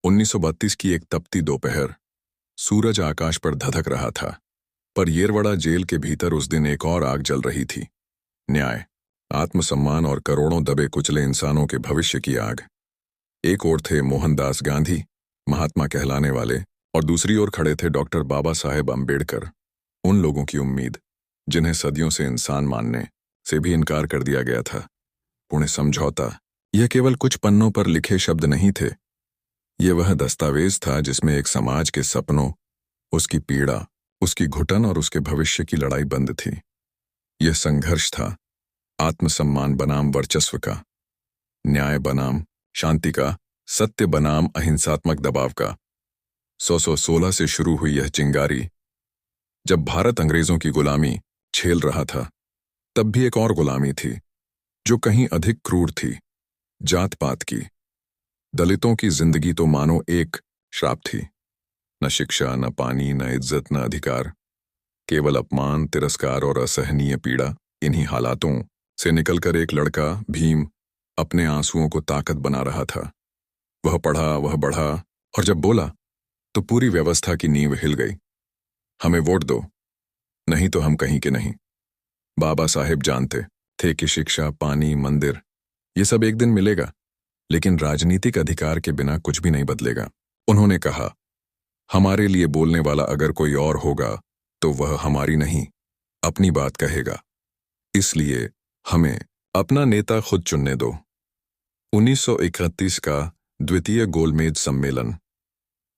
1932 की एक तपती दोपहर। सूरज आकाश पर धधक रहा था, पर येरवड़ा जेल के भीतर उस दिन एक और आग जल रही थी। न्याय, आत्मसम्मान और करोड़ों दबे कुचले इंसानों के भविष्य की आग। एक ओर थे मोहनदास गांधी, महात्मा कहलाने वाले, और दूसरी ओर खड़े थे डॉक्टर बाबा साहेब अम्बेडकर, उन लोगों की उम्मीद जिन्हें सदियों से इंसान मानने से भी इनकार कर दिया गया था। पुणे समझौता यह केवल कुछ पन्नों पर लिखे शब्द नहीं थे। यह वह दस्तावेज था जिसमें एक समाज के सपनों, उसकी पीड़ा, उसकी घुटन और उसके भविष्य की लड़ाई बंद थी। यह संघर्ष था आत्मसम्मान बनाम वर्चस्व का, न्याय बनाम शांति का, सत्य बनाम अहिंसात्मक दबाव का। 1916 से शुरू हुई यह चिंगारी। जब भारत अंग्रेजों की गुलामी झेल रहा था, तब भी एक और गुलामी थी जो कहीं अधिक क्रूर थी, जात पात की। दलितों की जिंदगी तो मानो एक श्राप थी। न शिक्षा, न पानी, न इज्जत, न अधिकार, केवल अपमान, तिरस्कार और असहनीय पीड़ा। इन्हीं हालातों से निकलकर एक लड़का भीम अपने आंसुओं को ताकत बना रहा था। वह पढ़ा, वह बढ़ा, और जब बोला तो पूरी व्यवस्था की नींव हिल गई। हमें वोट दो, नहीं तो हम कहीं के नहीं। बाबा साहेब जानते थे कि शिक्षा, पानी, मंदिर, ये सब एक दिन मिलेगा, लेकिन राजनीतिक अधिकार के बिना कुछ भी नहीं बदलेगा। उन्होंने कहा, हमारे लिए बोलने वाला अगर कोई और होगा तो वह हमारी नहीं, अपनी बात कहेगा। इसलिए हमें अपना नेता खुद चुनने दो। 1931 का द्वितीय गोलमेज सम्मेलन।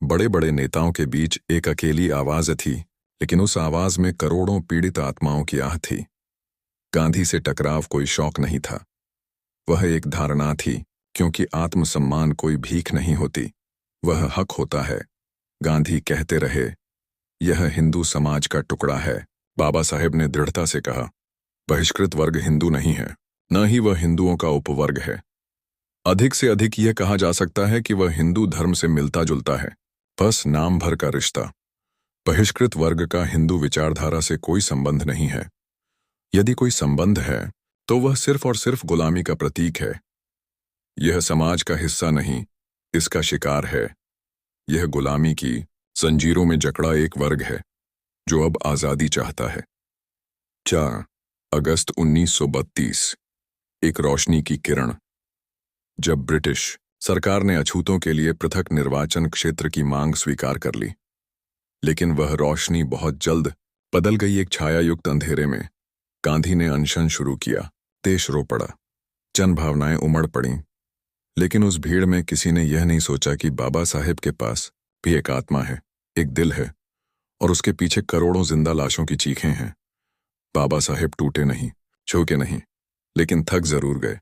बड़े बड़े नेताओं के बीच एक अकेली आवाज थी, लेकिन उस आवाज में करोड़ों पीड़ित आत्माओं की आह थी। गांधी से टकराव कोई शौक नहीं था, वह एक धारणा थी, क्योंकि आत्मसम्मान कोई भीख नहीं होती, वह हक होता है। गांधी कहते रहे, यह हिंदू समाज का टुकड़ा है। बाबा साहेब ने दृढ़ता से कहा, बहिष्कृत वर्ग हिंदू नहीं है, न ही वह हिंदुओं का उपवर्ग है। अधिक से अधिक यह कहा जा सकता है कि वह हिंदू धर्म से मिलता जुलता है, बस नाम भर का रिश्ता। बहिष्कृत वर्ग का हिंदू विचारधारा से कोई संबंध नहीं है। यदि कोई संबंध है तो वह सिर्फ और सिर्फ गुलामी का प्रतीक है। यह समाज का हिस्सा नहीं, इसका शिकार है। यह गुलामी की जंजीरों में जकड़ा एक वर्ग है जो अब आजादी चाहता है। 4 अगस्त 1932, एक रोशनी की किरण। जब ब्रिटिश सरकार ने अछूतों के लिए पृथक निर्वाचन क्षेत्र की मांग स्वीकार कर ली, लेकिन वह रोशनी बहुत जल्द बदल गई एक छायायुक्त अंधेरे में। गांधी ने अनशन शुरू किया, देश रो पड़ा, जन भावनाएं उमड़ पड़ीं, लेकिन उस भीड़ में किसी ने यह नहीं सोचा कि बाबा साहेब के पास भी एक आत्मा है, एक दिल है, और उसके पीछे करोड़ों जिंदा लाशों की चीखें हैं। बाबा साहेब टूटे नहीं, झुके नहीं, लेकिन थक जरूर गए।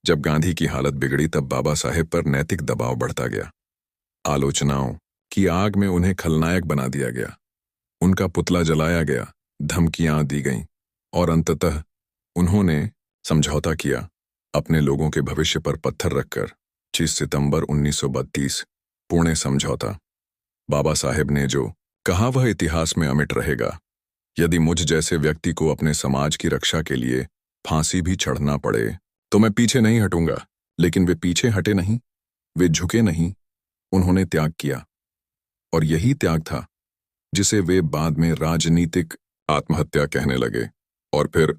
जब गांधी की हालत बिगड़ी तब बाबा साहेब पर नैतिक दबाव बढ़ता गया। आलोचनाओं की आग में उन्हें खलनायक बना दिया गया, उनका पुतला जलाया गया, धमकियां दी गईं, और अंततः उन्होंने समझौता किया, अपने लोगों के भविष्य पर पत्थर रखकर। 25 सितंबर 1932, पुणे समझौता। बाबा साहेब ने जो कहा वह इतिहास में अमिट रहेगा। यदि मुझ जैसे व्यक्ति को अपने समाज की रक्षा के लिए फांसी भी चढ़ना पड़े तो मैं पीछे नहीं हटूंगा। लेकिन वे पीछे हटे नहीं, वे झुके नहीं, उन्होंने त्याग किया। और यही त्याग था जिसे वे बाद में राजनीतिक आत्महत्या कहने लगे। और फिर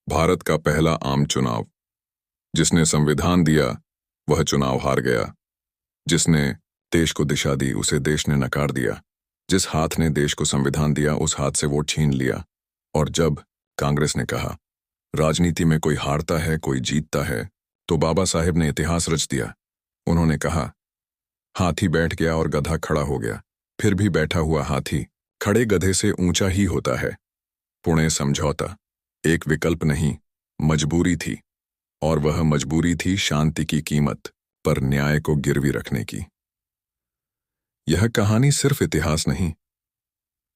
भारत का पहला आम चुनाव। जिसने संविधान दिया वह चुनाव हार गया, जिसने देश को दिशा दी उसे देश ने नकार दिया, जिस हाथ ने देश को संविधान दिया उस हाथ से वोट छीन लिया। और जब कांग्रेस ने कहा राजनीति में कोई हारता है, कोई जीतता है, तो बाबा साहेब ने इतिहास रच दिया। उन्होंने कहा, हाथी बैठ गया और गधा खड़ा हो गया, फिर भी बैठा हुआ हाथी खड़े गधे से ऊंचा ही होता है। पुणे समझौता एक विकल्प नहीं, मजबूरी थी, और वह मजबूरी थी शांति की कीमत पर न्याय को गिरवी रखने की। यह कहानी सिर्फ इतिहास नहीं,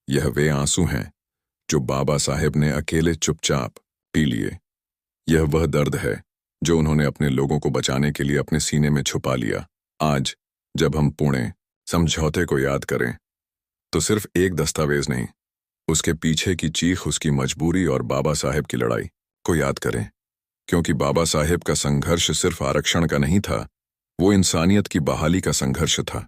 यह वे आंसू हैं जो बाबा साहेब ने अकेले चुपचाप पी लिए। यह वह दर्द है जो उन्होंने अपने लोगों को बचाने के लिए अपने सीने में छुपा लिया। आज जब हम पुणे समझौते को याद करें तो सिर्फ एक दस्तावेज नहीं, उसके पीछे की चीख, उसकी मजबूरी और बाबा साहेब की लड़ाई को याद करें, क्योंकि बाबा साहेब का संघर्ष सिर्फ आरक्षण का नहीं था, वो इंसानियत की बहाली का संघर्ष था।